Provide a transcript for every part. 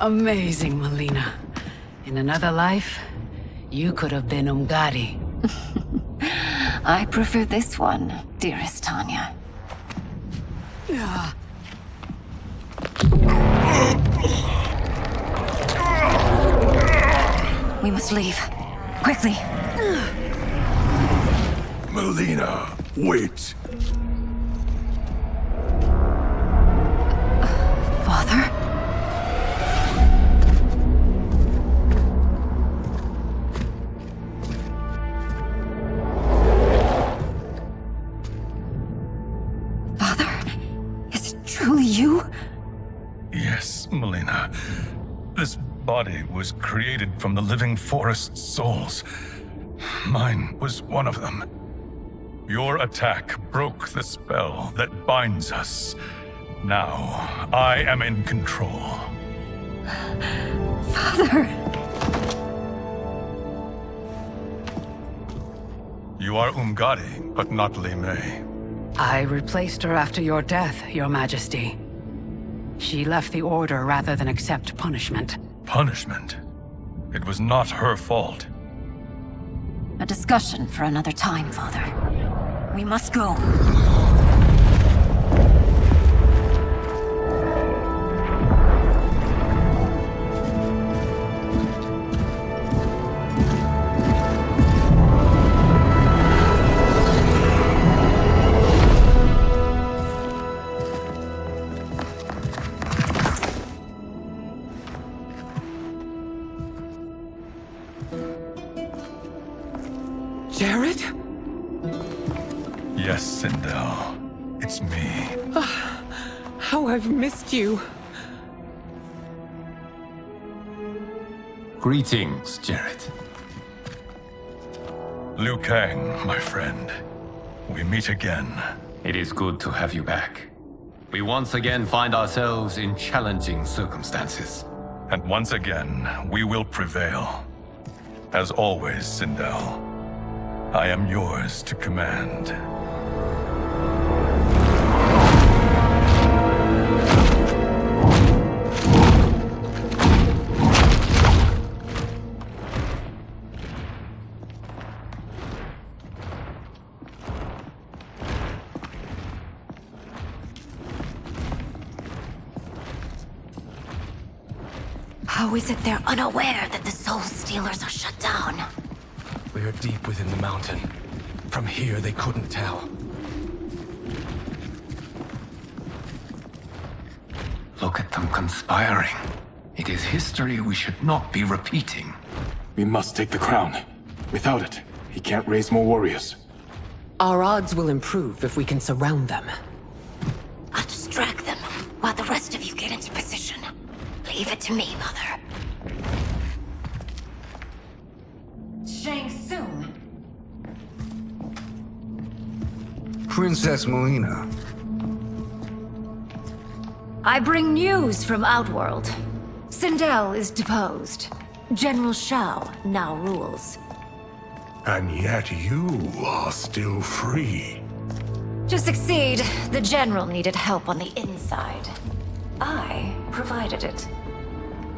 Amazing, Melina. In another life, you could have been Umgadi. I prefer this one, dearest Tanya. We must leave. Quickly. Melina, wait. Father? Father? Is it truly you? Yes, Melina. This body was created from the living forest's souls. Mine was one of them. Your attack broke the spell that binds us. Now, I am in control. Father! You are Umgadi, but not Li Mei. I replaced her after your death, Your Majesty. She left the Order rather than accept punishment. Punishment? It was not her fault. A discussion for another time, Father. We must go. Jared? Yes, Sindel. It's me. How I've missed you. Greetings, Jared. Liu Kang, my friend. We meet again. It is good to have you back. We once again find ourselves in challenging circumstances. And once again, we will prevail. As always, Sindel, I am yours to command. How is it they're unaware that the Soul Stealers are shut down? We are deep within the mountain. From here, they couldn't tell. Look at them conspiring. It is history we should not be repeating. We must take the crown. Without it, he can't raise more warriors. Our odds will improve if we can surround them. I'll distract them while the rest of you get into position. Leave it to me, Mother. Shang Tsung. Princess Melina. I bring news from Outworld. Sindel is deposed. General Shao now rules. And yet you are still free. To succeed, the General needed help on the inside. I provided it.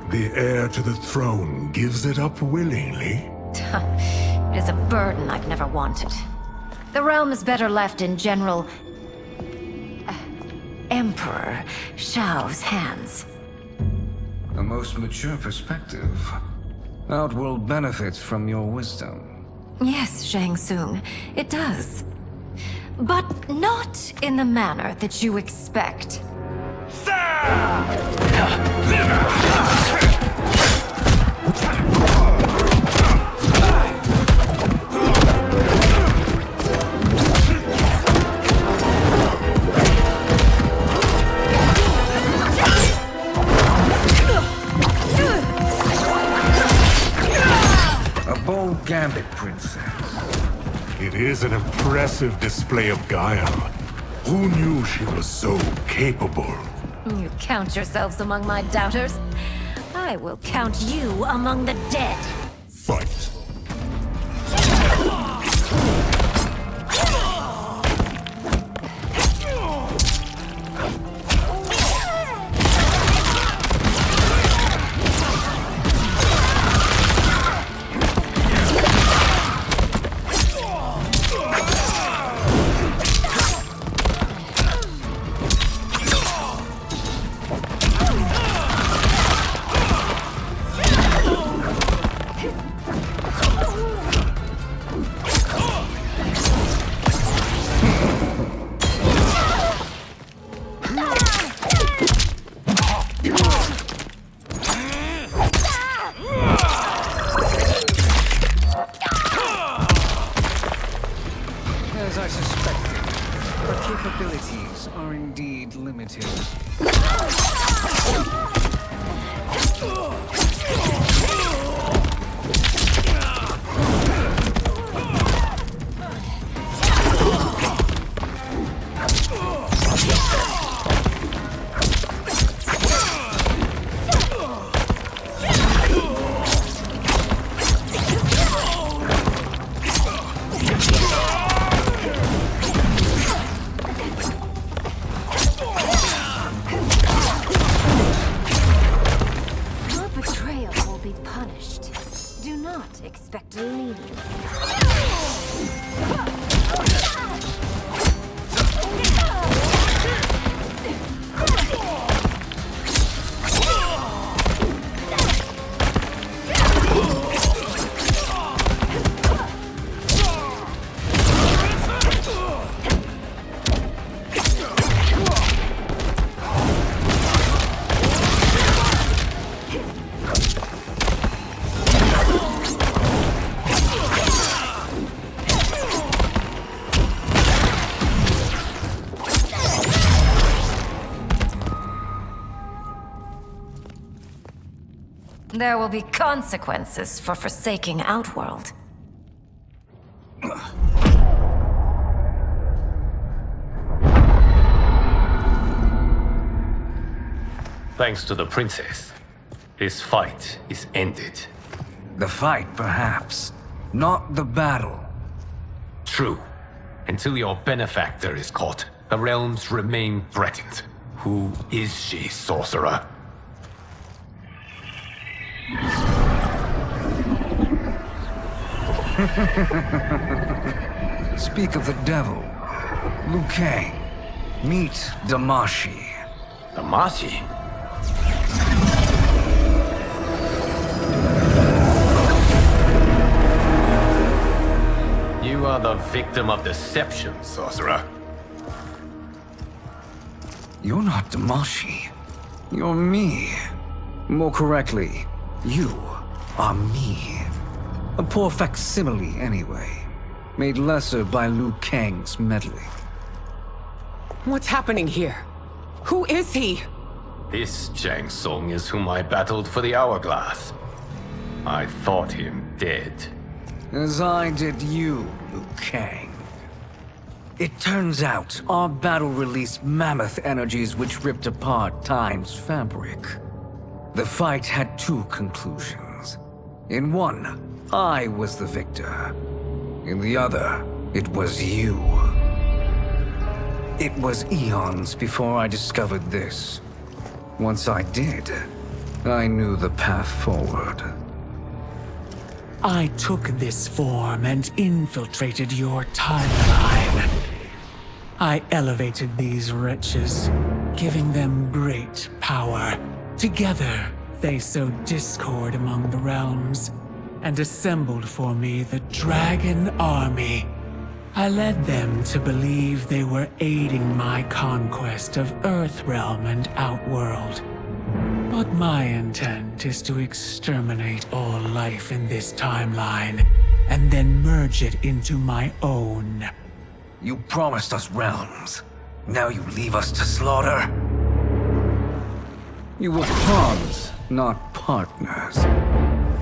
The heir to the throne gives it up willingly. It is a burden I've never wanted. The realm is better left in General... Emperor Shao's hands. A most mature perspective. Outworld benefits from your wisdom. Yes, Shang Tsung, it does. But not in the manner that you expect. A bold gambit, princess. It is an impressive display of guile. Who knew she was so capable? You count yourselves among my doubters. I will count you among the dead. Fight. wanted. Expect leniency. There will be consequences for forsaking Outworld. Thanks to the princess, this fight is ended. The fight, perhaps. Not the battle. True. Until your benefactor is caught, the realms remain threatened. Who is she, sorcerer? Speak of the devil. Liu Kang. Meet Damashi. Damashi? You are the victim of deception, sorcerer. You're not Damashi. You're me. More correctly, you are me. A poor facsimile, anyway. Made lesser by Liu Kang's meddling. What's happening here? Who is he? This Jang Song is whom I battled for the Hourglass. I thought him dead. As I did you, Liu Kang. It turns out our battle released mammoth energies which ripped apart time's fabric. The fight had two conclusions. In one, I was the victor. In the other, it was you. It was eons before I discovered this. Once I did, I knew the path forward. I took this form and infiltrated your timeline. I elevated these wretches, giving them great power. Together, they sowed discord among the realms, and assembled for me the Dragon Army. I led them to believe they were aiding my conquest of Earthrealm and Outworld. But my intent is to exterminate all life in this timeline, and then merge it into my own. You promised us realms. Now you leave us to slaughter? You were pawns, not partners.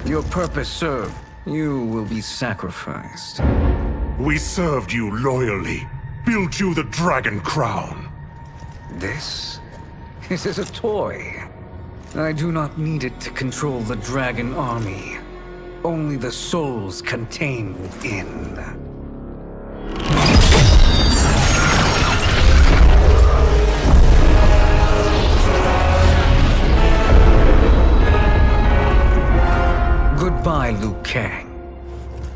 Your purpose served. You will be sacrificed. We served you loyally, built you the Dragon Crown. This is a toy. I do not need it to control the Dragon Army. Only the souls contained within. Goodbye, Liu Kang.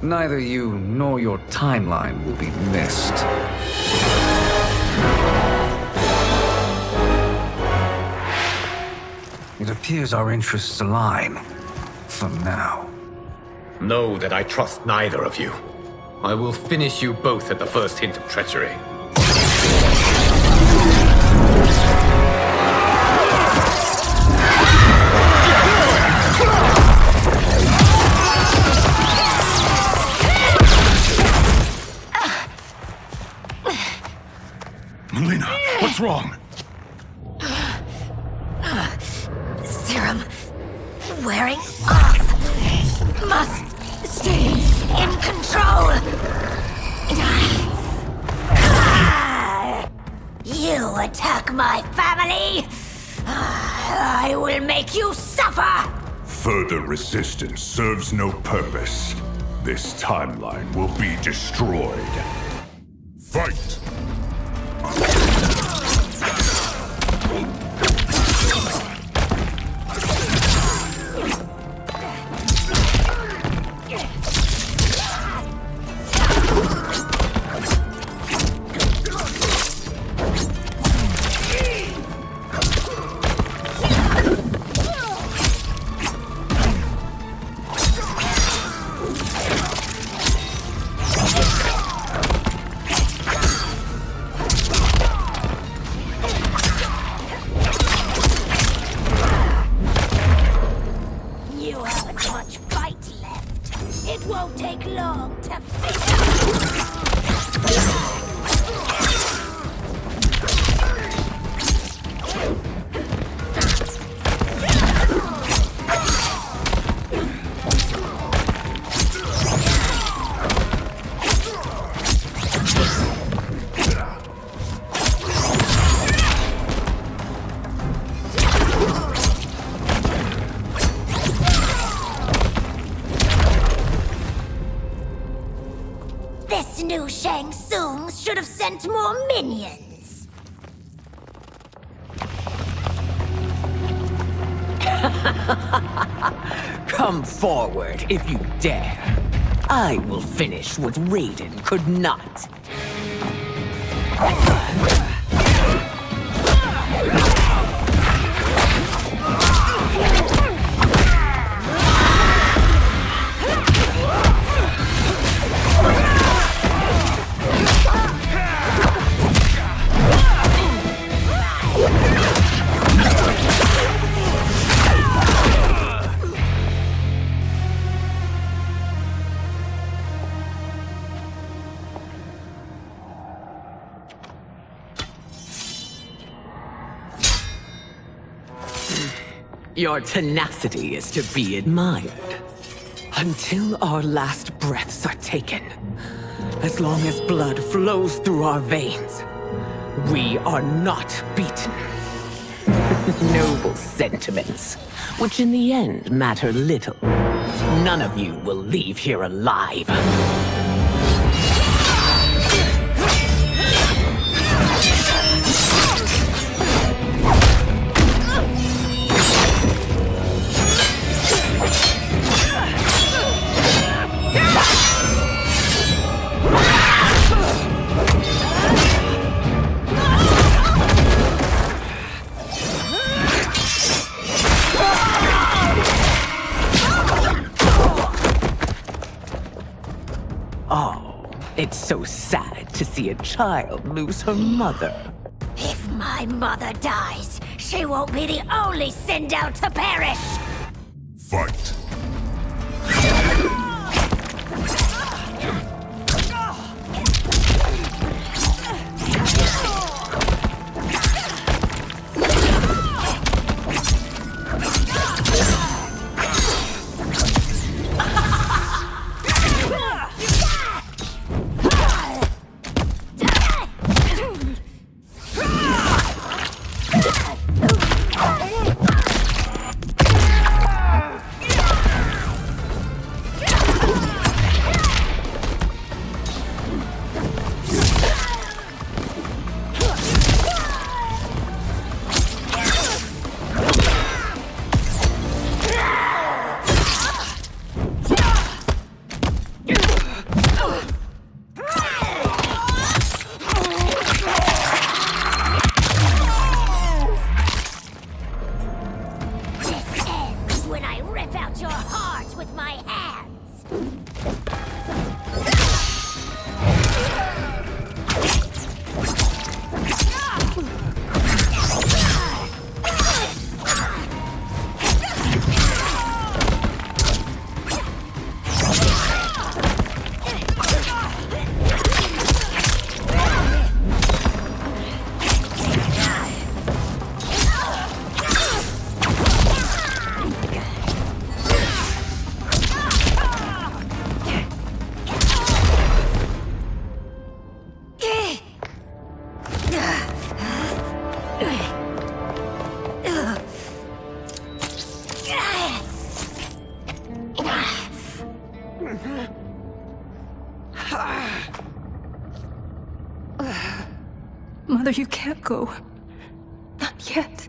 Neither you nor your timeline will be missed. It appears our interests align. For now. Know that I trust neither of you. I will finish you both at the first hint of treachery. Melina, what's wrong? am wearing off. Must stay in control. You attack my family, I will make you suffer! Further resistance serves no purpose. This timeline will be destroyed. Fight! Should have sent more minions. Come forward if you dare. I will finish what Raiden could not. Your tenacity is to be admired. Until our last breaths are taken, as long as blood flows through our veins, we are not beaten. Noble sentiments, which in the end matter little. None of you will leave here alive. It's so sad to see a child lose her mother. If my mother dies, she won't be the only Sindel to perish! Fight! Mother, you can't go. Not yet.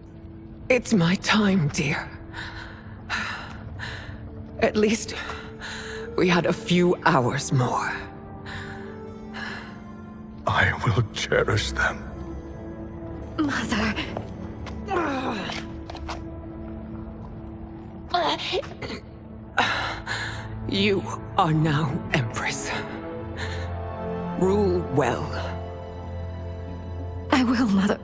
It's my time, dear. At least we had a few hours more. I will cherish them. Mother. You are now Empress. Rule well. I will, Mother.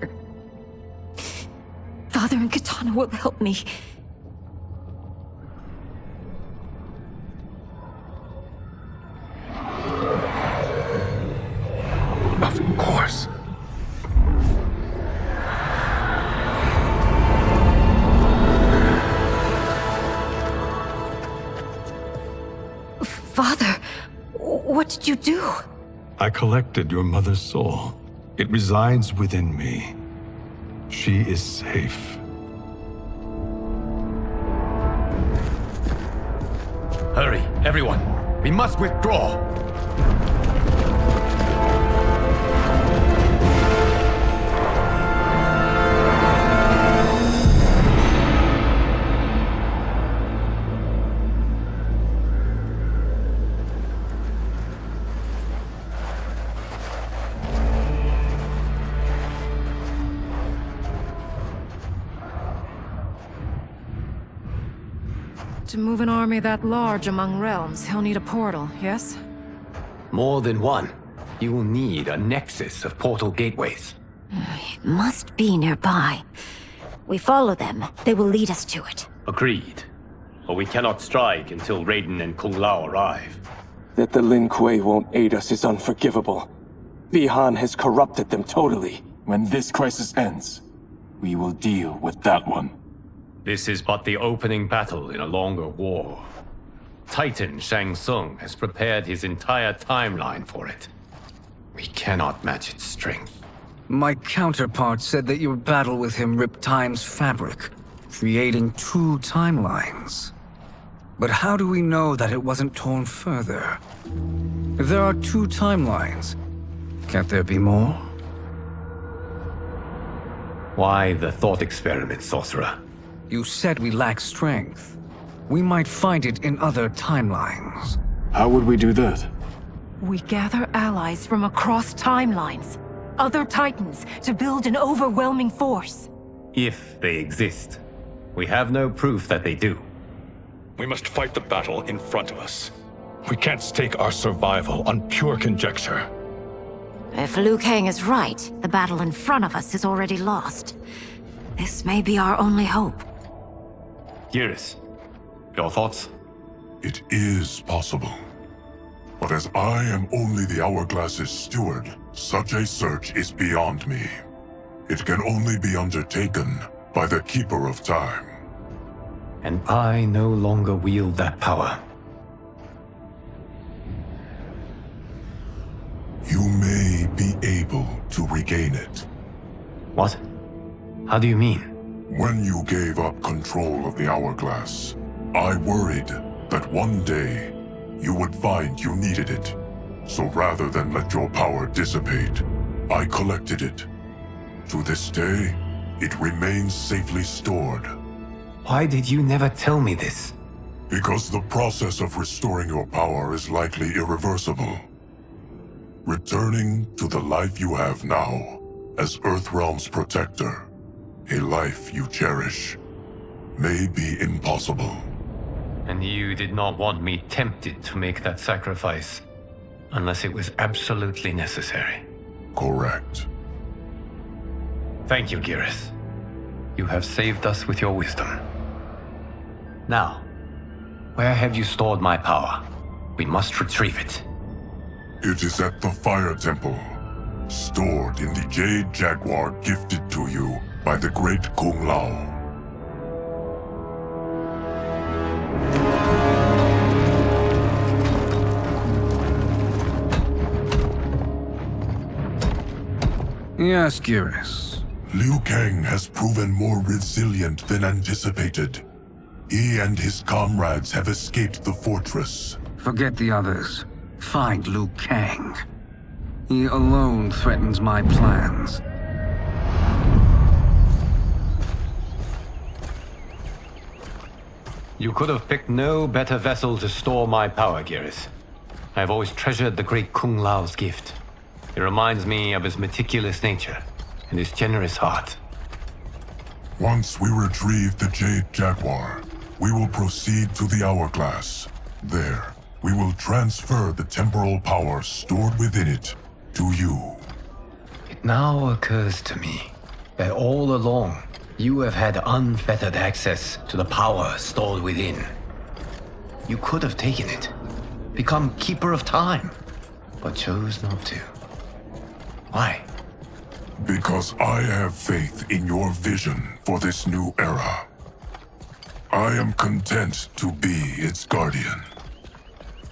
Father and Katana will help me. Of course. Father, what did you do? I collected your mother's soul. It resides within me. She is safe. Hurry, everyone. We must withdraw. To move an army that large among realms, he'll need a portal, yes? More than one. You will need a nexus of portal gateways. It must be nearby. We follow them. They will lead us to it. Agreed. But we cannot strike until Raiden and Kung Lao arrive. That the Lin Kuei won't aid us is unforgivable. Bihan has corrupted them totally. When this crisis ends, we will deal with that one. This is but the opening battle in a longer war. Titan Shang Tsung has prepared his entire timeline for it. We cannot match its strength. My counterpart said that your battle with him ripped time's fabric, creating two timelines. But how do we know that it wasn't torn further? If there are two timelines, can't there be more? Why the thought experiment, sorcerer? You said we lack strength. We might find it in other timelines. How would we do that? We gather allies from across timelines, other titans, to build an overwhelming force. If they exist. We have no proof that they do. We must fight the battle in front of us. We can't stake our survival on pure conjecture. If Liu Kang is right, the battle in front of us is already lost. This may be our only hope. Geras, your thoughts? It is possible. But as I am only the Hourglass's steward, such a search is beyond me. It can only be undertaken by the Keeper of Time. And I no longer wield that power. You may be able to regain it. What? How do you mean? When you gave up control of the Hourglass, I worried that one day you would find you needed it. So rather than let your power dissipate, I collected it. To this day, it remains safely stored. Why did you never tell me this? Because the process of restoring your power is likely irreversible. Returning to the life you have now, as Earthrealm's protector, a life you cherish, may be impossible. And you did not want me tempted to make that sacrifice, unless it was absolutely necessary. Correct. Thank you, Geras. You have saved us with your wisdom. Now, where have you stored my power? We must retrieve it. It is at the Fire Temple, stored in the Jade Jaguar gifted to you by the great Kung Lao. Yes, Geras. Liu Kang has proven more resilient than anticipated. He and his comrades have escaped the fortress. Forget the others. Find Liu Kang. He alone threatens my plans. You could have picked no better vessel to store my power, Geras. I have always treasured the great Kung Lao's gift. It reminds me of his meticulous nature and his generous heart. Once we retrieve the Jade Jaguar, we will proceed to the Hourglass. There, we will transfer the temporal power stored within it to you. It now occurs to me that all along, you have had unfettered access to the power stored within. You could have taken it, become Keeper of Time, but chose not to. Why? Because I have faith in your vision for this new era. I am content to be its guardian.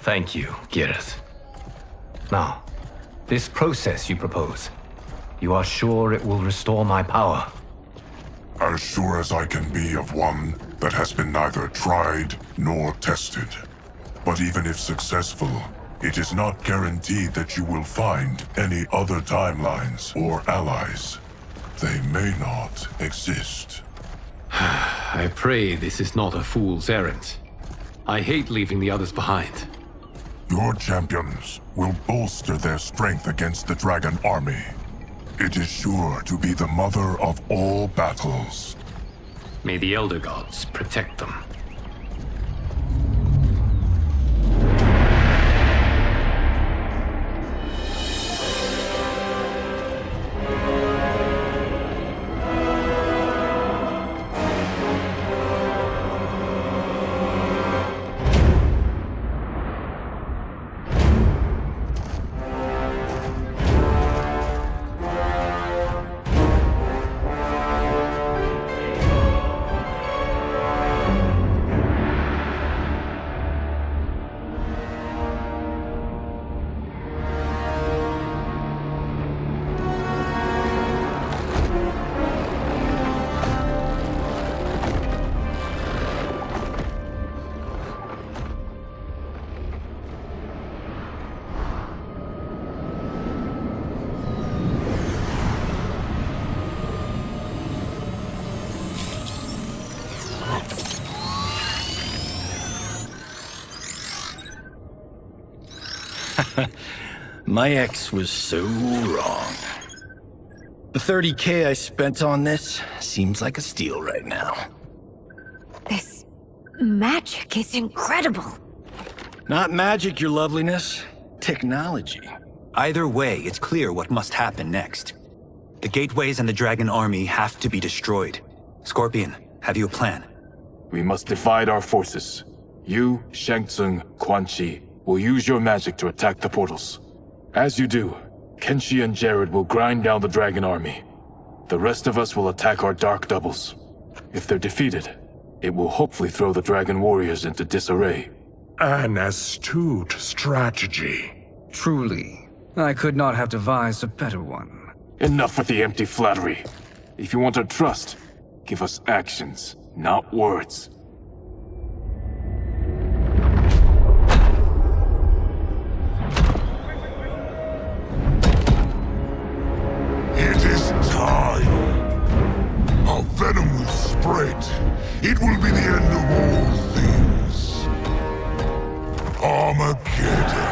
Thank you, Geras. Now, this process you propose, you are sure it will restore my power? As sure as I can be of one that has been neither tried nor tested. But even if successful, it is not guaranteed that you will find any other timelines or allies. They may not exist. I pray this is not a fool's errand. I hate leaving the others behind. Your champions will bolster their strength against the Dragon Army. It is sure to be the mother of all battles. May the Elder Gods protect them. My ex was so wrong. The 30K I spent on this seems like a steal right now. This magic is incredible. Not magic, your loveliness. Technology. Either way, it's clear what must happen next. The gateways and the Dragon Army have to be destroyed. Scorpion, have you a plan? We must divide our forces. You, Shang Tsung, Quan Chi will use your magic to attack the portals. As you do, Kenshi and Jared will grind down the Dragon Army. The rest of us will attack our dark doubles. If they're defeated, it will hopefully throw the Dragon Warriors into disarray. An astute strategy. Truly, I could not have devised a better one. Enough with the empty flattery. If you want our trust, give us actions, not words. It is time. Our venom will spread. It will be the end of all things. Armageddon.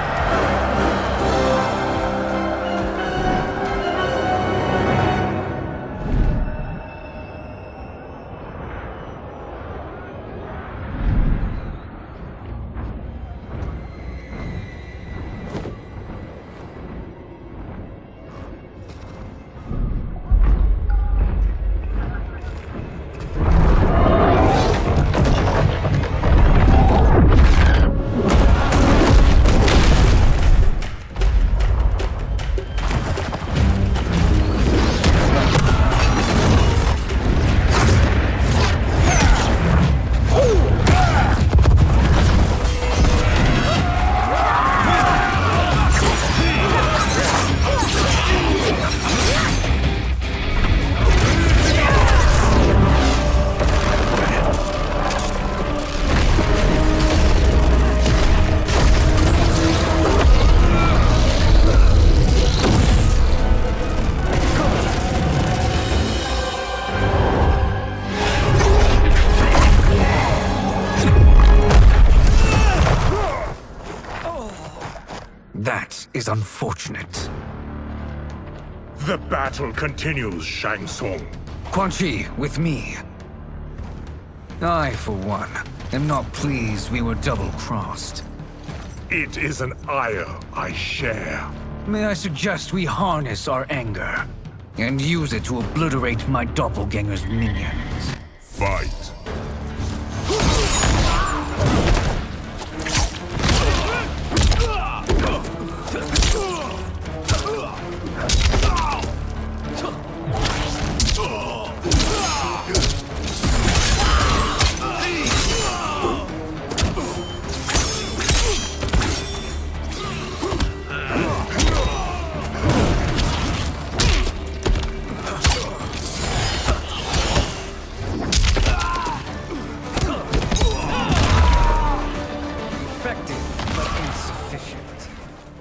That is unfortunate. The battle continues, Shang Tsung. Quan Chi, with me. I, for one, am not pleased we were double-crossed. It is an ire I share. May I suggest we harness our anger and use it to obliterate my doppelganger's minions? Fight.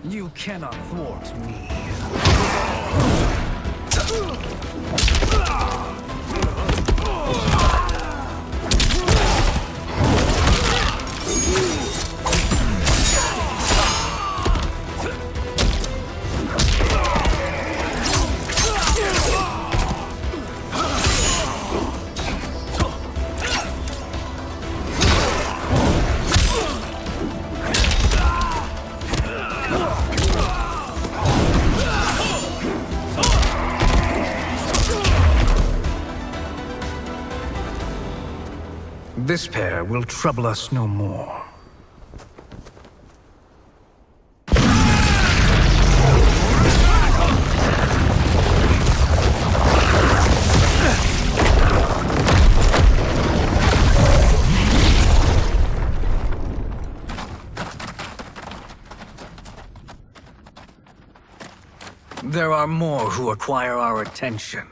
You cannot thwart me. This pair will trouble us no more. There are more who require our attention.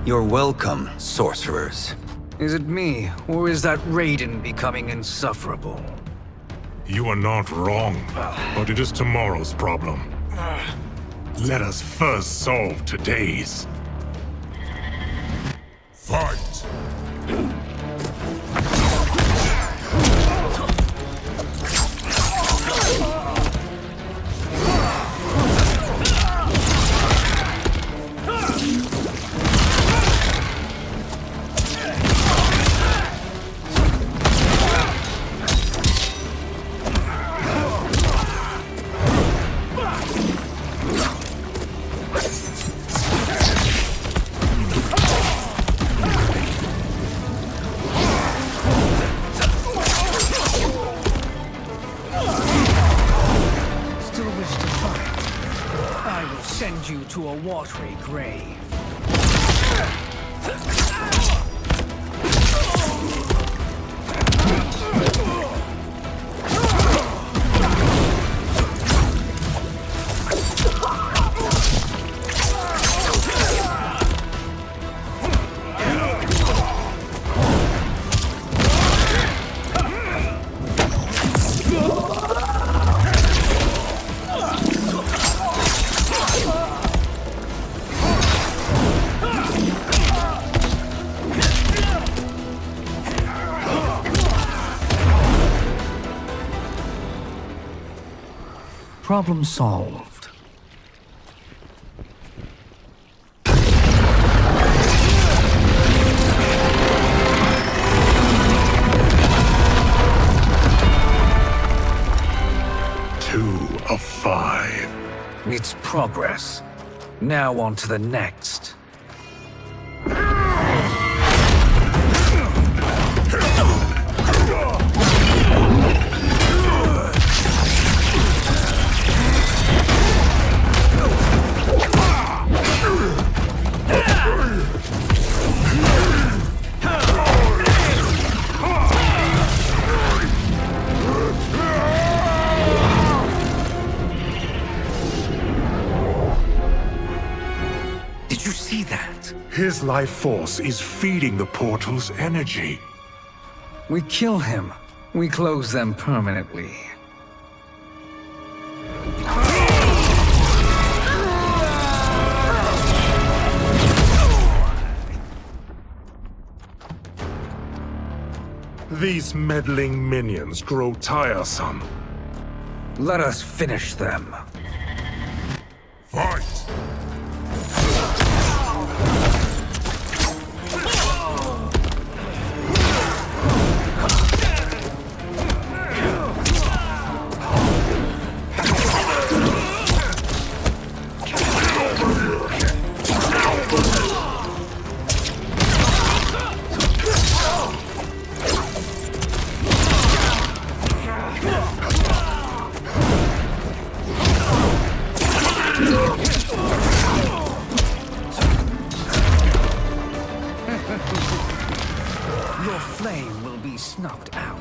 You're welcome, sorcerers. Is it me, or is that Raiden becoming insufferable? You are not wrong, but it is tomorrow's problem. Let us first solve today's. Fight! Send you to a watery grave. Problem solved. Two of 5. It's progress. Now on to the next. His life force is feeding the portal's energy. We kill him. We close them permanently. These meddling minions grow tiresome. Let us finish them. Fight! Your flame will be snuffed out.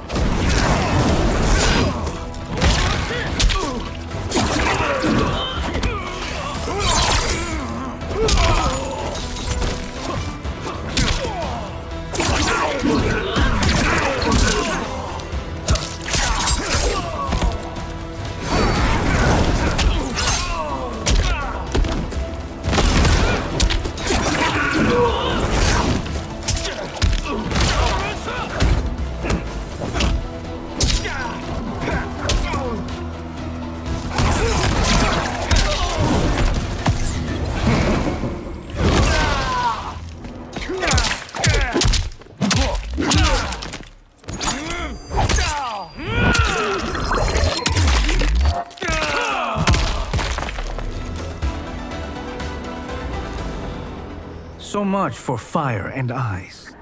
So much for fire and ice.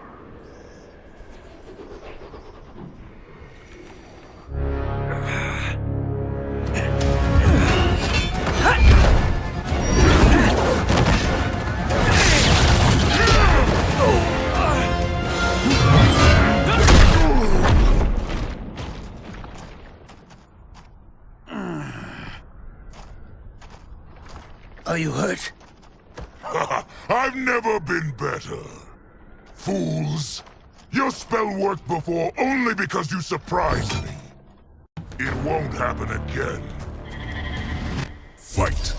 Are you hurt? I've never been better. Fools! Your spell worked before only because you surprised me. It won't happen again. Fight!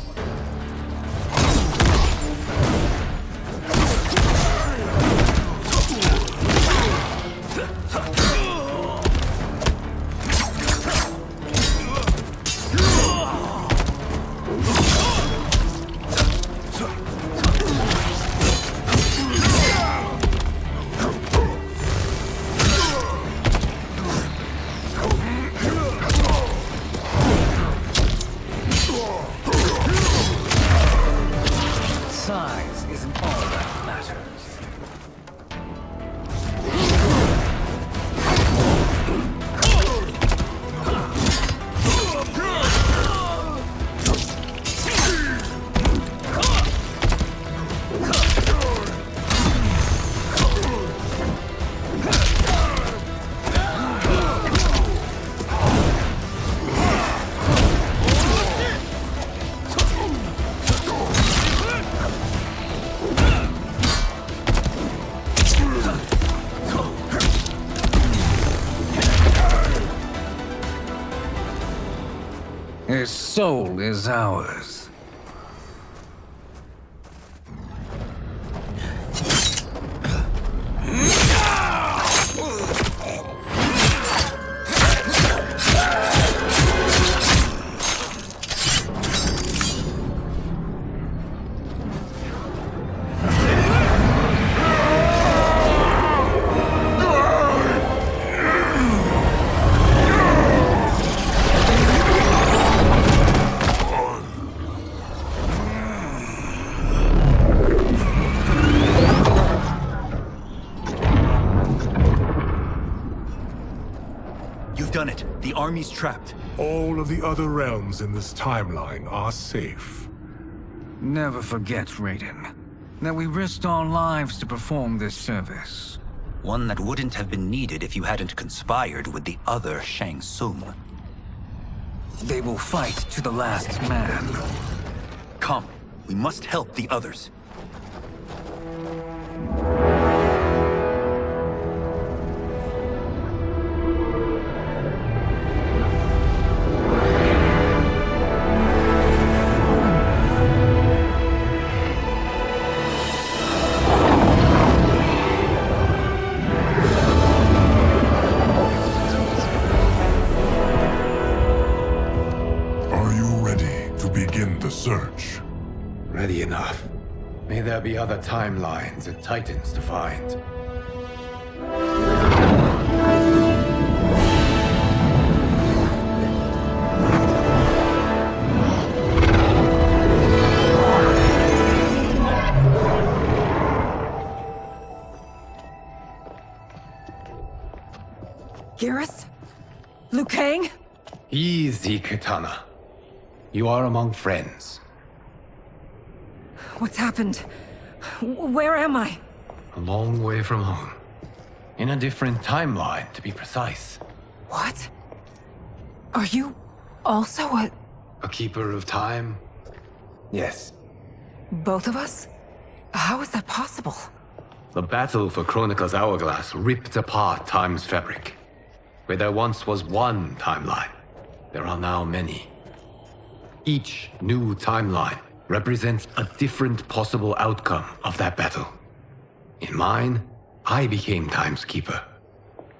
Size isn't all that matters. His soul is ours. You've done it. The army's trapped. All of the other realms in this timeline are safe. Never forget, Raiden, that we risked our lives to perform this service. One that wouldn't have been needed if you hadn't conspired with the other Shang Tsung. They will fight to the last man. Come, we must help the others. search. Ready enough. May there be other timelines and titans to find. Garrus? Liu Kang? Easy, Katana. You are among friends. What's happened? Where am I? A long way from home. In a different timeline, to be precise. What? Are you also a keeper of time? Yes. both of us? How is that possible? The battle for Chronica's hourglass ripped apart time's fabric. Where there once was one timeline, there are now many. Each new timeline represents a different possible outcome of that battle. In mine, I became Time's Keeper.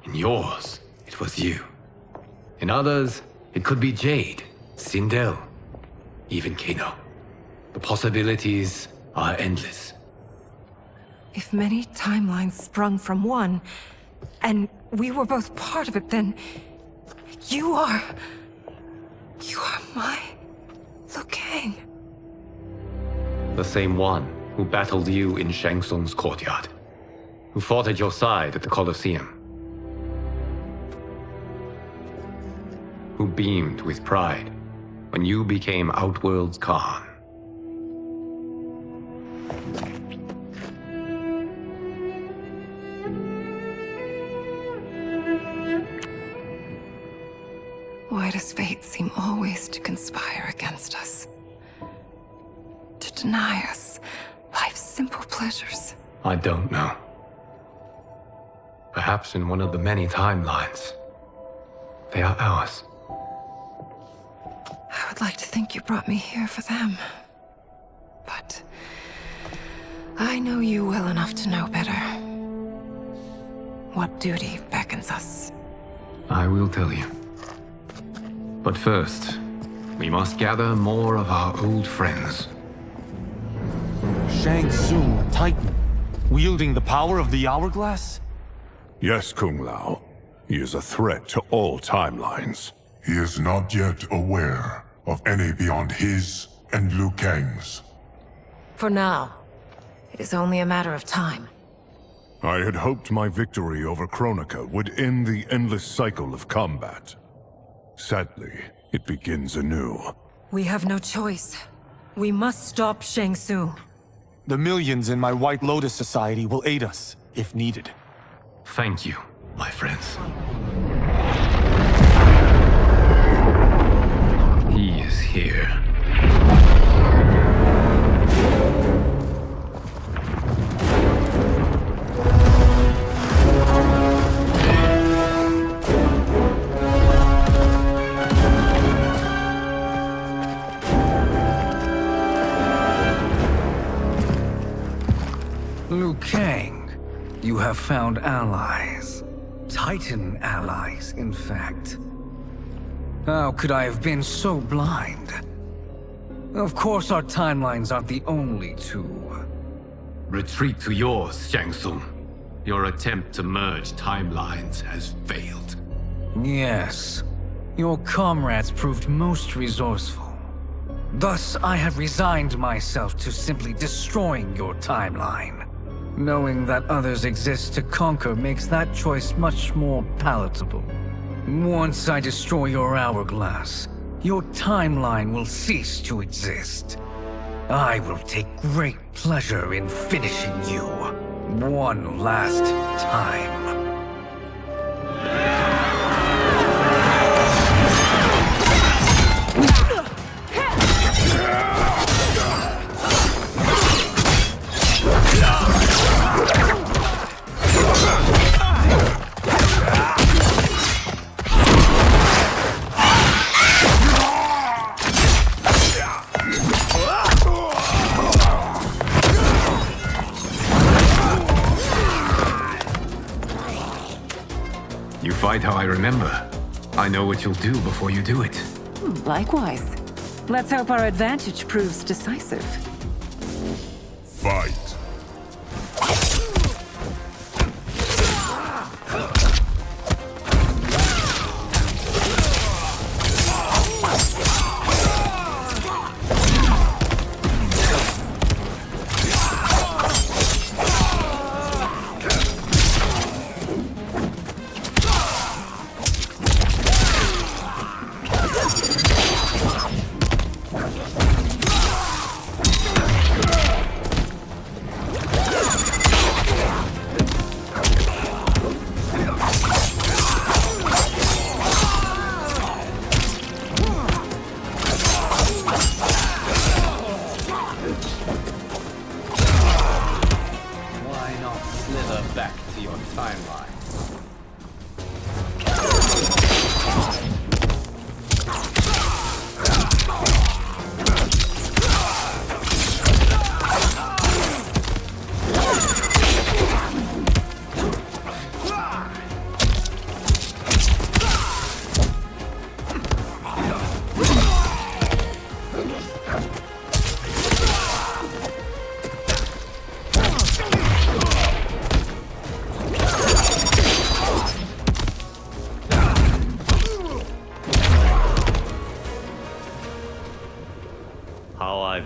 In yours, it was you. In others, it could be Jade, Sindel, even Kano. The possibilities are endless. If many timelines sprung from one, and we were both part of it, then you are my Liu Kang. The same one who battled you in Shang Tsung's courtyard, who fought at your side at the Colosseum, who beamed with pride when you became Outworld's Khan. Why does fate seem always to conspire against us? To deny us life's simple pleasures? I don't know. Perhaps in one of the many timelines, they are ours. I would like to think you brought me here for them. But I know you well enough to know better. What duty beckons us? I will tell you. But first, we must gather more of our old friends. Shang Tsung, Titan, wielding the power of the hourglass? Yes, Kung Lao. He is a threat to all timelines. He is not yet aware of any beyond his and Liu Kang's. For now, it is only a matter of time. I had hoped my victory over Chronica would end the endless cycle of combat. Sadly, it begins anew. We have no choice. We must stop Shang Tsung. The millions in my White Lotus Society will aid us, if needed. Thank you, my friends. He is here. Liu Kang, you have found allies. Titan allies, in fact. How could I have been so blind? Of course our timelines aren't the only two. Retreat to yours, Shang Tsung. Your attempt to merge timelines has failed. Yes. Your comrades proved most resourceful. Thus, I have resigned myself to simply destroying your timeline. Knowing that others exist to conquer makes that choice much more palatable. Once I destroy your hourglass, your timeline will cease to exist. I will take great pleasure in finishing you one last time. You fight how I remember. I know what you'll do before you do it. Likewise. Let's hope our advantage proves decisive. Fight.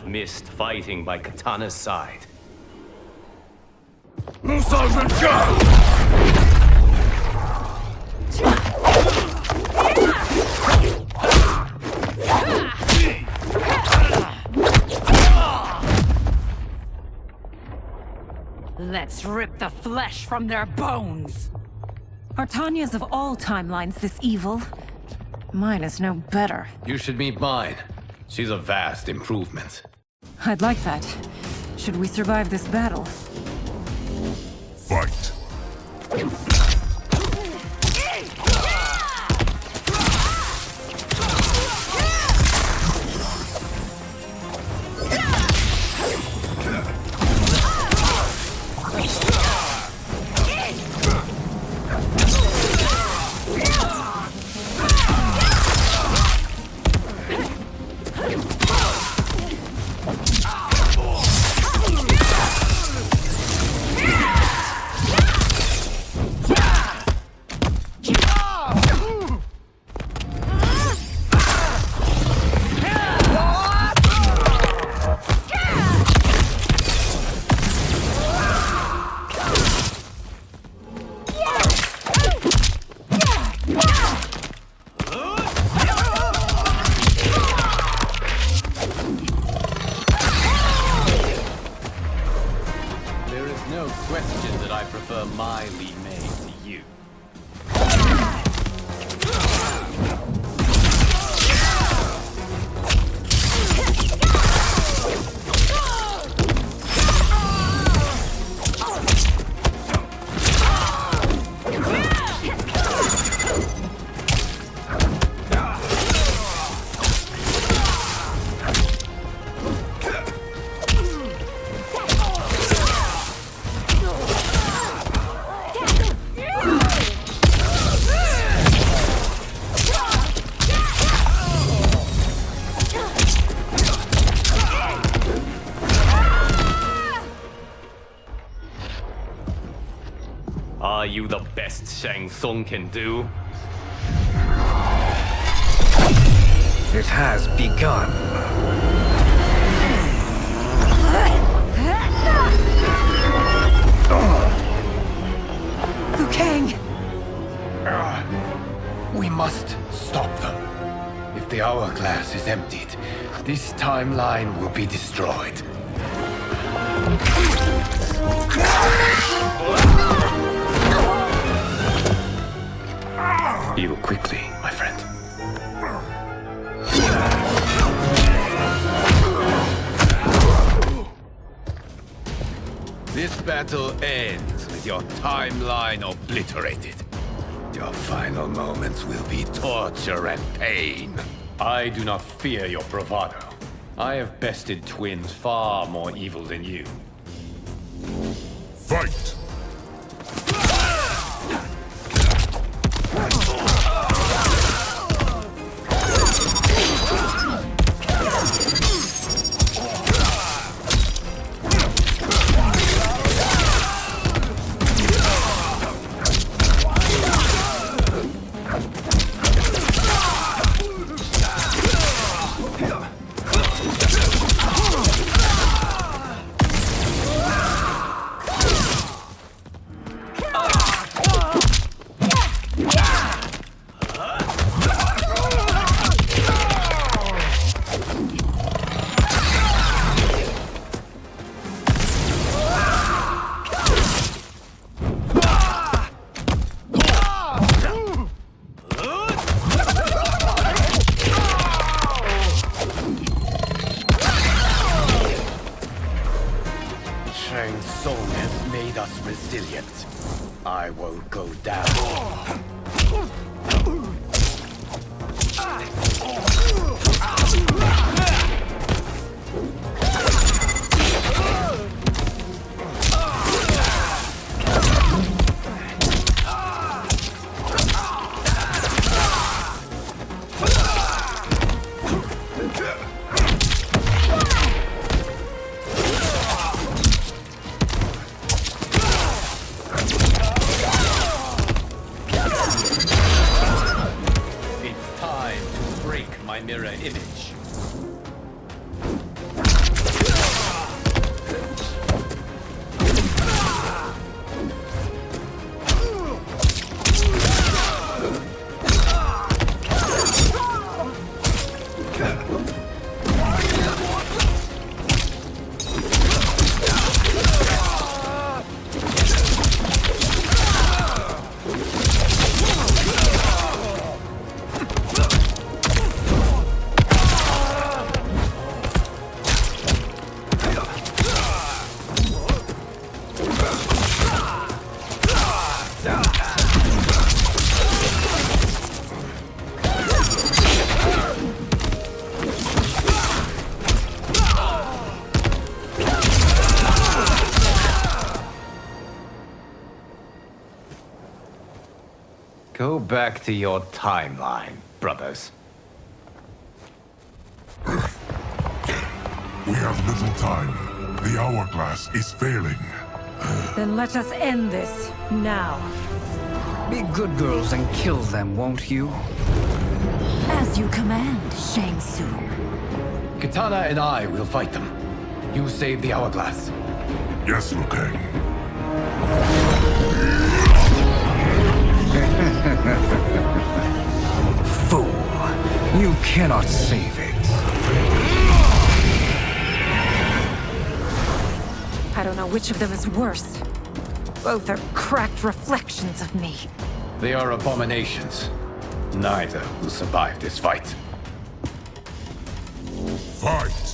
Missed fighting by Katana's side. Let's rip the flesh from their bones! Are Tanya's of all timelines this evil? Mine is no better. You should meet mine. She's a vast improvement. I'd like that. Should we survive this battle? Fight. Are you the best Shang Tsung can do? It has begun. Liu Kang! We must stop them. If the hourglass is emptied, this timeline will be destroyed. Heal quickly, my friend. This battle ends with your timeline obliterated. Your final moments will be torture and pain. I do not fear your bravado. I have bested twins far more evil than you. Fight! resilient. I won't go down. Mirror image. Go back to your timeline, brothers. We have little time. The hourglass is failing. Then let us end this, now. Be good girls and kill them, won't you? As you command, Shang Tsung. Katana and I will fight them. You save the hourglass. Yes, Liu Kang. Fool. You cannot save it. I don't know which of them is worse. Both are cracked reflections of me. They are abominations. Neither will survive this fight. Fight!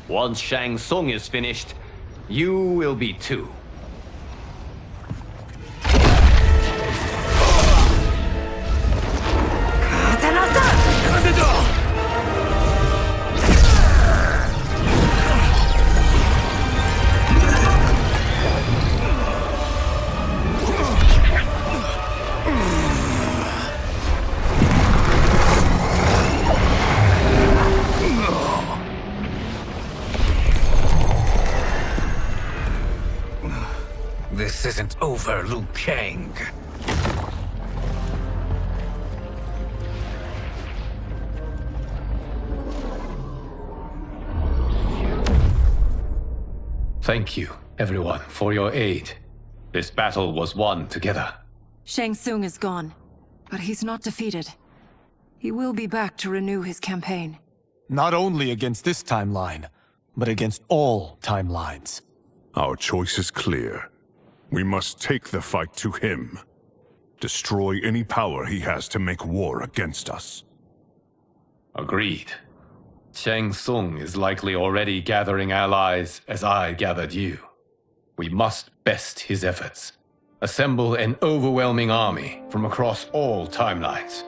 Once Shang Tsung is finished, you will be too. This isn't over, Liu Kang. Thank you, everyone, for your aid. This battle was won together. Shang Tsung is gone, but he's not defeated. He will be back to renew his campaign. Not only against this timeline, but against all timelines. Our choice is clear. We must take the fight to him. Destroy any power he has to make war against us. Agreed. Shang Tsung is likely already gathering allies as I gathered you. We must best his efforts. Assemble an overwhelming army from across all timelines.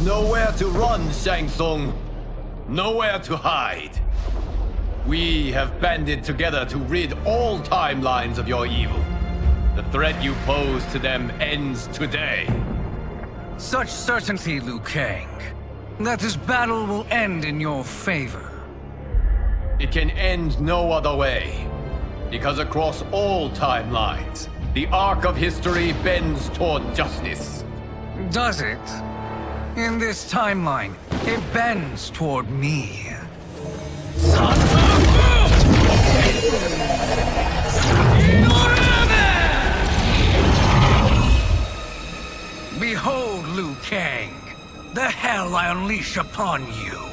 Nowhere to run, Shang Tsung. Nowhere to hide. We have banded together to rid all timelines of your evil. The threat you pose to them ends today. Such certainty, Liu Kang, that this battle will end in your favor. It can end no other way. Because across all timelines, the arc of history bends toward justice. Does it? In this timeline, it bends toward me. Behold, Liu Kang, the hell I unleash upon you.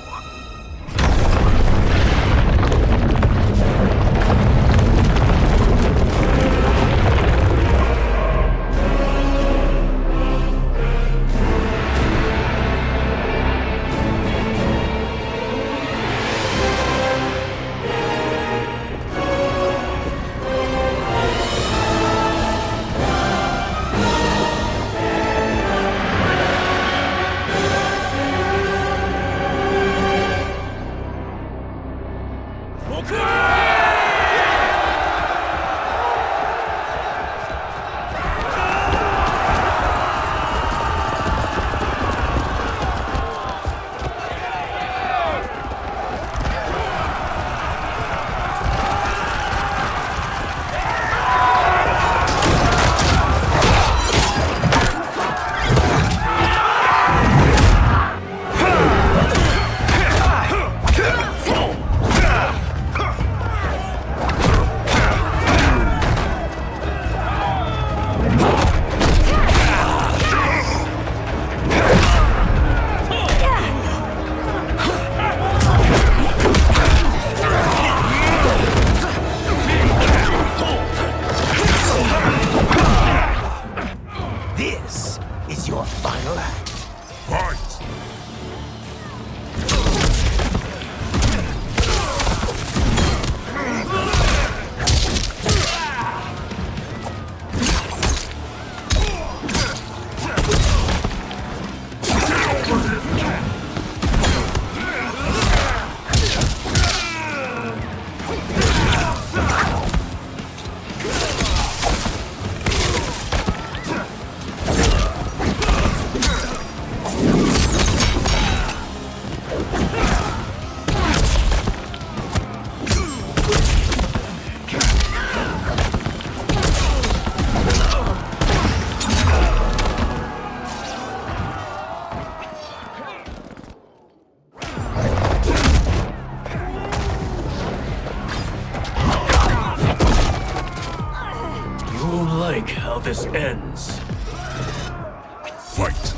how this ends. Fight.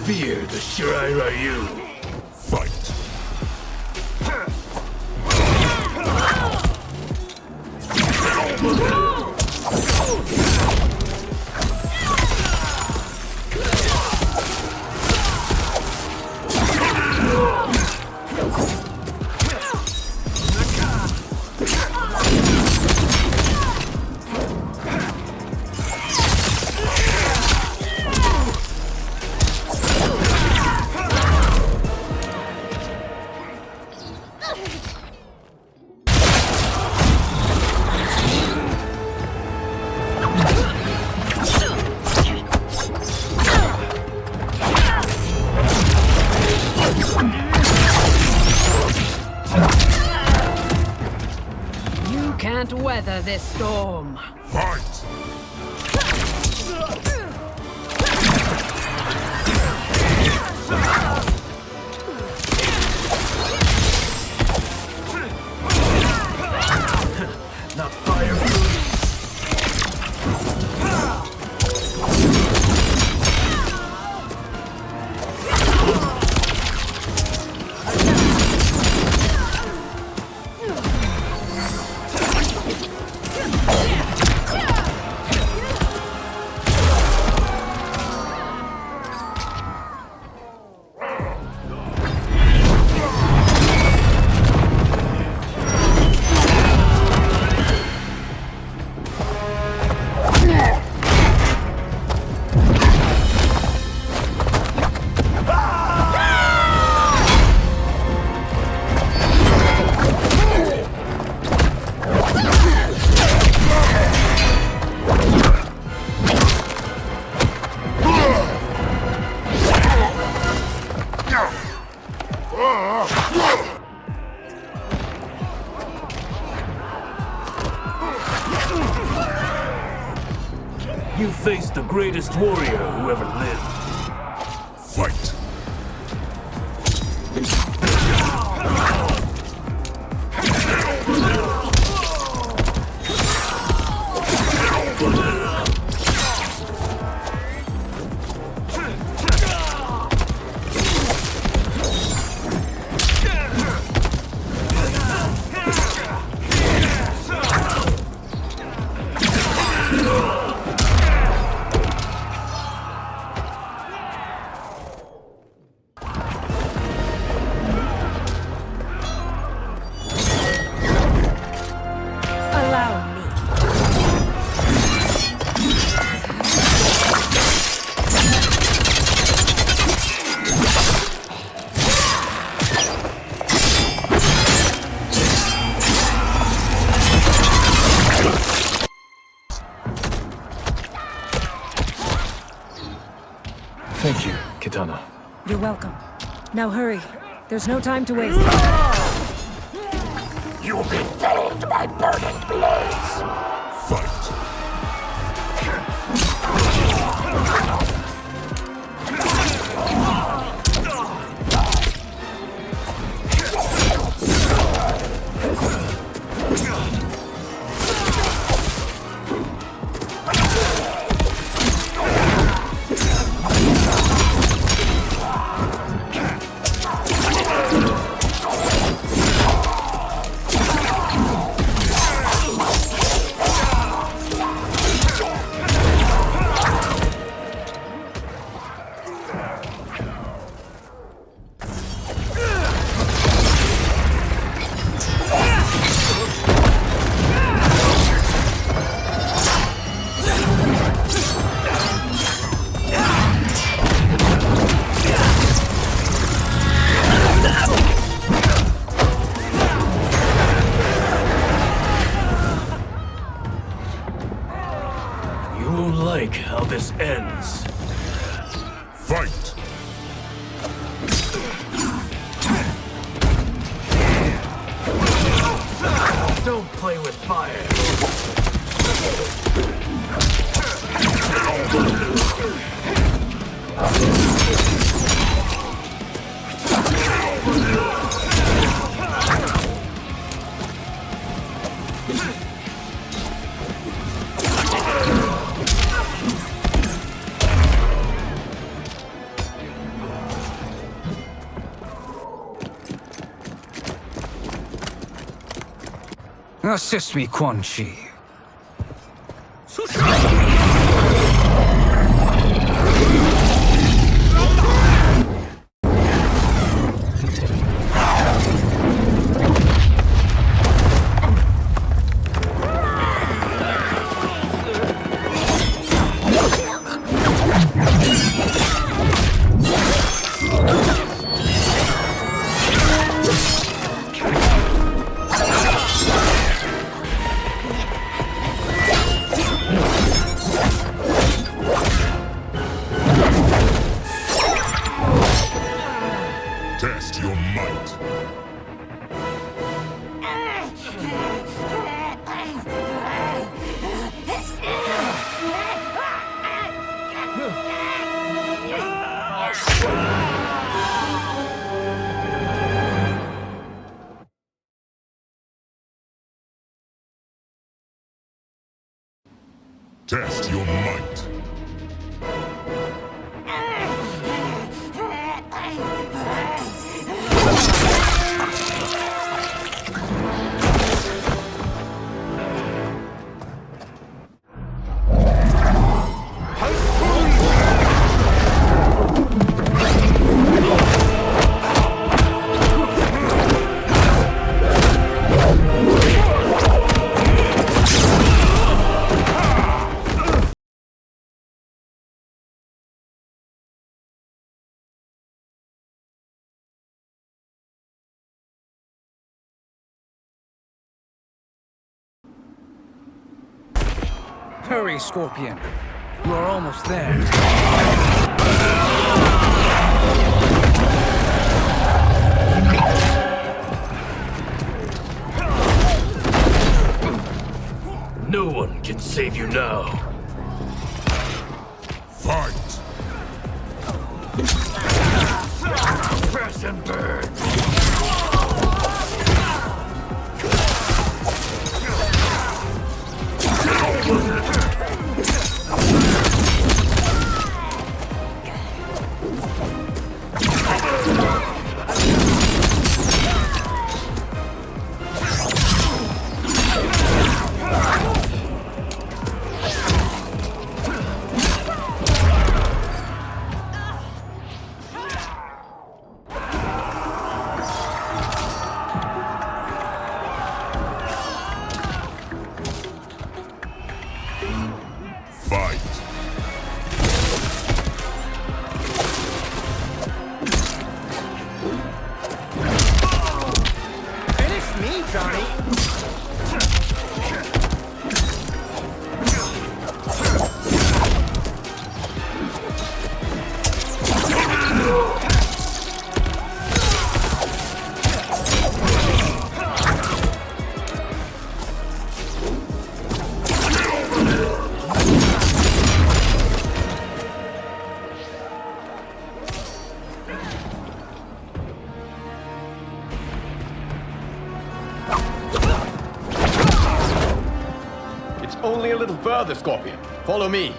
Fear the Shirai Ryu. Fight. Can't weather this storm. Fight! Not fire. You faced the greatest warrior who ever lived. Fight. Thank you, Kitana. You're welcome. Now hurry. There's no time to waste. You'll be felled by burning blaze. Fight. Fight! Don't play with fire. Assist me, Quan Chi. Test your might. Test your might. Hurry, Scorpion. You are almost there. No one can save you now. Fight! Crash and burn. Only a little further, Scorpion. Follow me.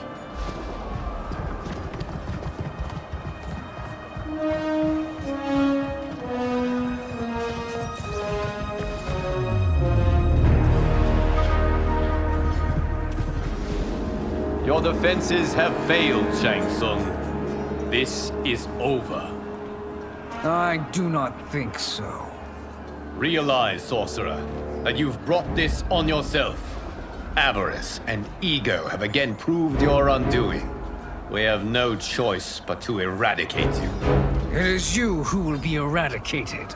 Your defenses have failed, Shang Tsung. This is over. I do not think so. Realize, sorcerer, that you've brought this on yourself. Avarice and ego have again proved your undoing. We have no choice but to eradicate you. It is you who will be eradicated.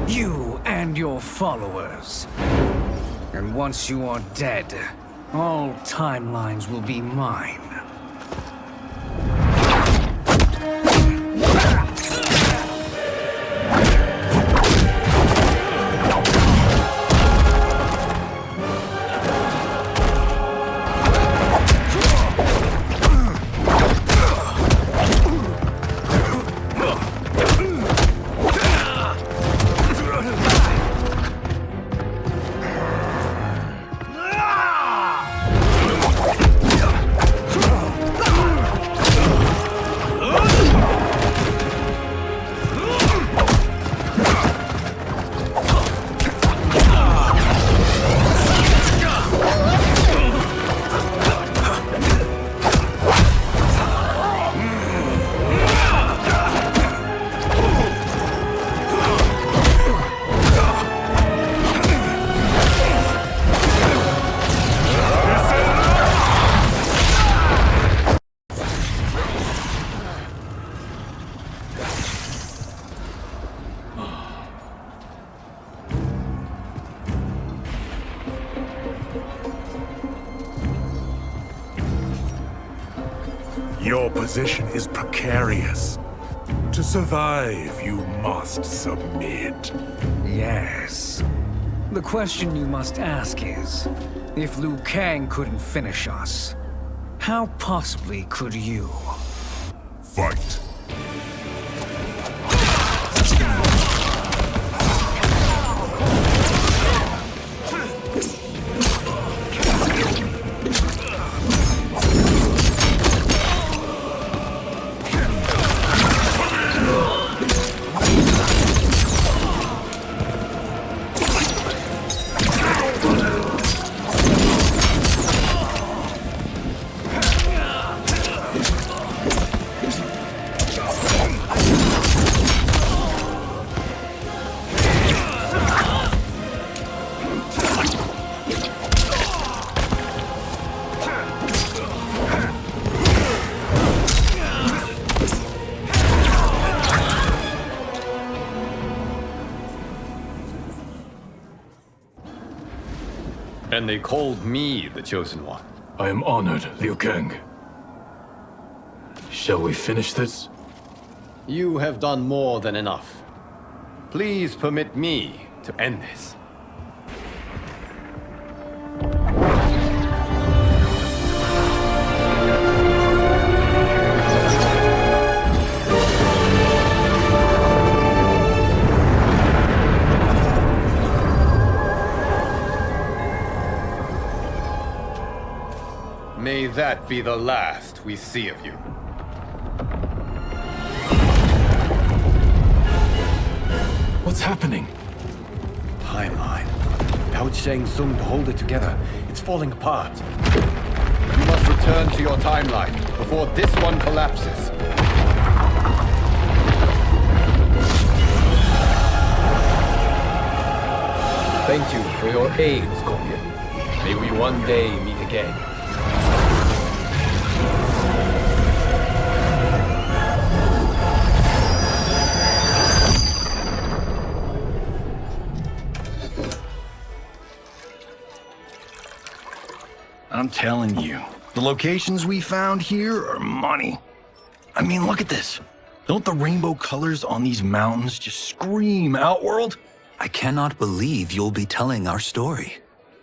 You and your followers. And once you are dead, all timelines will be mine. Your position is precarious. To survive, you must submit. Yes. The question you must ask is, if Liu Kang couldn't finish us, how possibly could you? Fight. And they called me the Chosen One. I am honored, Liu Kang. Shall we finish this? You have done more than enough. Please permit me to end this. May that be the last we see of you. What's happening? Timeline. Without Shang Tsung to hold it together, it's falling apart. You must return to your timeline before this one collapses. Thank you for your aid, Scorpion. May we one day meet again. I'm telling you, the locations we found here are money. I mean, look at this. Don't the rainbow colors on these mountains just scream Outworld? I cannot believe you'll be telling our story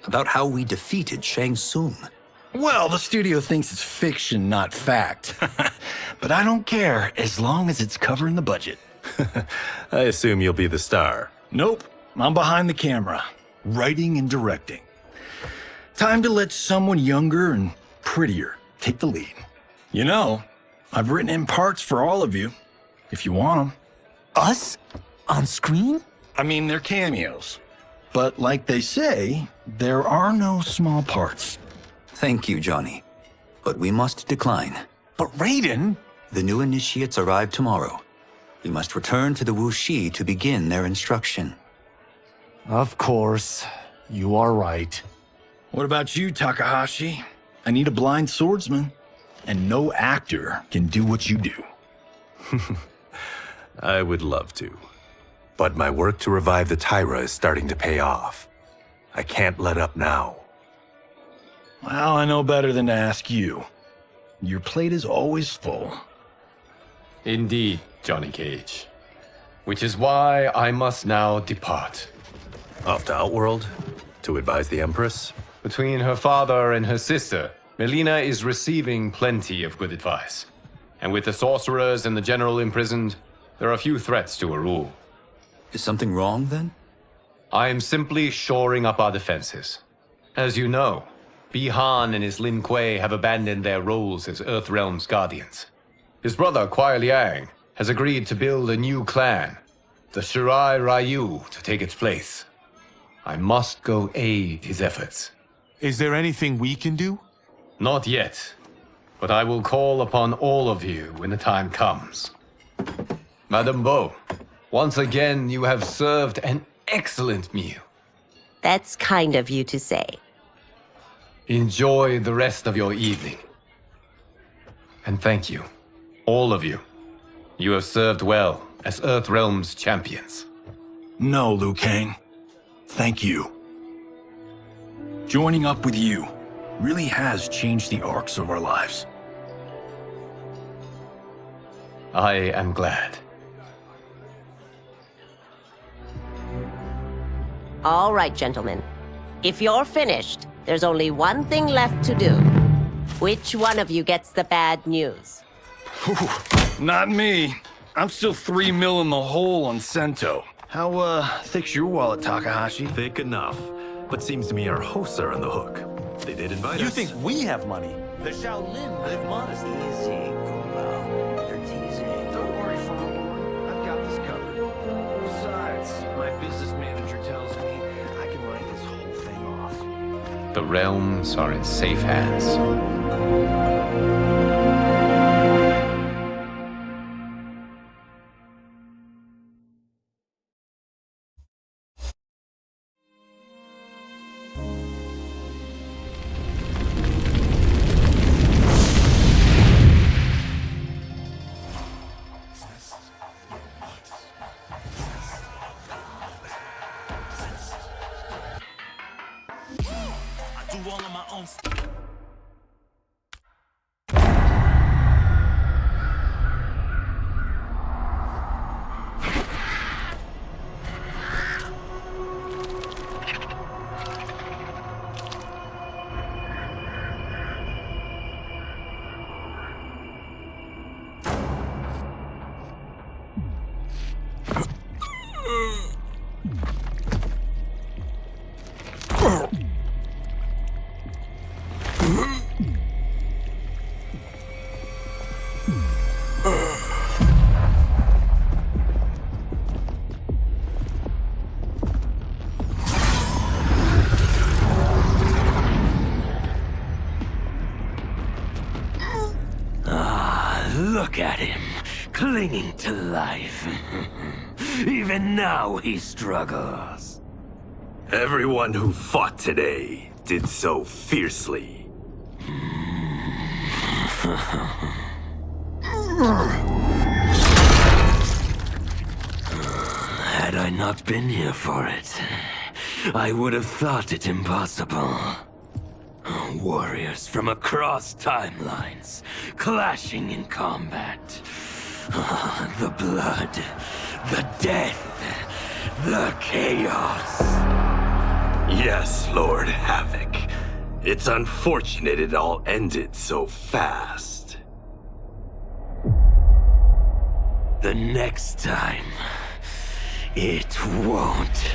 about how we defeated Shang Tsung. Well, the studio thinks it's fiction, not fact. But I don't care, as long as it's covering the budget. I assume you'll be the star. Nope, I'm behind the camera, writing and directing. Time to let someone younger and prettier take the lead. You know, I've written in parts for all of you, if you want them. Us? On screen? I mean, they're cameos. But like they say, there are no small parts. Thank you, Johnny. But we must decline. But Raiden? The new initiates arrive tomorrow. We must return to the Wuxi to begin their instruction. Of course. You are right. What about you, Takahashi? I need a blind swordsman, and no actor can do what you do. I would love to. But my work to revive the Tyra is starting to pay off. I can't let up now. Well, I know better than to ask you. Your plate is always full. Indeed, Johnny Cage. Which is why I must now depart. Off to Outworld? To advise the Empress? Between her father and her sister, Melina is receiving plenty of good advice. And with the sorcerers and the general imprisoned, there are few threats to her rule. Is something wrong, then? I am simply shoring up our defenses. As you know, Bi-Han and his Lin Kuei have abandoned their roles as Earthrealm's guardians. His brother, Kuai Liang, has agreed to build a new clan, the Shirai Ryu, to take its place. I must go aid his efforts. Is there anything we can do? Not yet, but I will call upon all of you when the time comes. Madame Bo, once again you have served an excellent meal. That's kind of you to say. Enjoy the rest of your evening. And thank you, all of you. You have served well as Earthrealm's champions. No, Liu Kang. Thank you. Joining up with you really has changed the arcs of our lives. I am glad. All right, gentlemen. If you're finished, there's only one thing left to do. Which one of you gets the bad news? Not me. I'm still 3 mil in the hole on Sento. How, thick's your wallet, Takahashi? Thick enough. But seems to me our hosts are on the hook. They did invite us. You think we have money? The Shaolin live modestly. Easy, Kumbo. They're teasing. Don't worry, Fonghorn. I've got this covered. Besides, my business manager tells me I can write this whole thing off. The realms are in safe hands. Look at him, clinging to life. Even now he struggles. Everyone who fought today did so fiercely. Had I not been here for it, I would have thought it impossible. Warriors from across timelines, clashing in combat. The blood, the death, the chaos. Yes, Lord Havoc. It's unfortunate it all ended so fast. The next time, it won't.